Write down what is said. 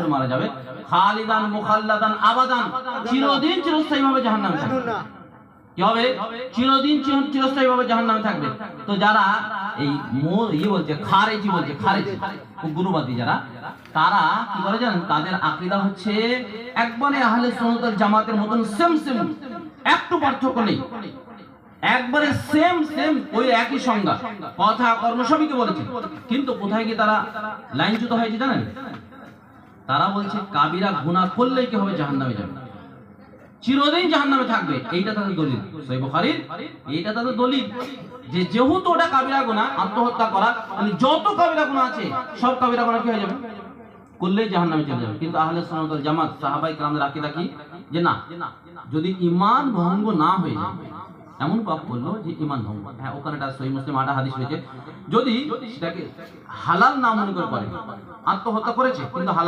করে মারা যাবে, খালিদান মুখাল্লাদান আবাদান, চিরদিন চিরস্থায়ীভাবে জাহান্নামে থাকবে। কি হবে? চিরদিন চিরস্থায়ীভাবে জাহান্নামে থাকবে। তো যারা এই বলছে খারেজি, বলছে খারেজি খুব গুরুবাদী যারা, তারা কি করে জানেন? তাদের আকীদা হচ্ছে একবারে আহলে সুন্নাত ওয়াল জামাতের মতন সেম সেম, একটু পার্থক্য নেই, একবারে সেম সেম, ওই একই সংজ্ঞা, কথা কর্ম সবই কি বলেছে। কিন্তু কোথায় গিয়ে তারা লাইনচ্যুত হয়েছে জানেন? তারা বলছে কাবিরা গুনাহ করলেই কি হবে? জাহান্নামে যাবে, চিরদিন জাহান্নামে থাকবে। এইটা তাদের দলিল, সহিহ বুখারীর এইটা তাদের দলিল, যে যেহেতু ওটা কাবিরা গুনাহ, আত্মহত্যা করা, মানে যত কাবিরা গুনাহ আছে সব কাবিরা গুনাহ কি হয়ে যাবে? করলেই জাহান্নামে চলে যাবে। কিন্তু আহলে সুন্নাত ওয়াল জামাত সাহাবায়ে কেরামদের আকীদা কি? যে না, যদি ঈমান ভঙ্গ না হয়ে যায়, এমন পাপ করলো যে ঈমান ভঙ্গ, হ্যাঁ ওখানে একটা সহিহ মুসলিম আটা হাদিস রয়েছে, যদি সেটাকে হালাল না মনে করে আত্মহত্যা করেছে কিন্তু হালাল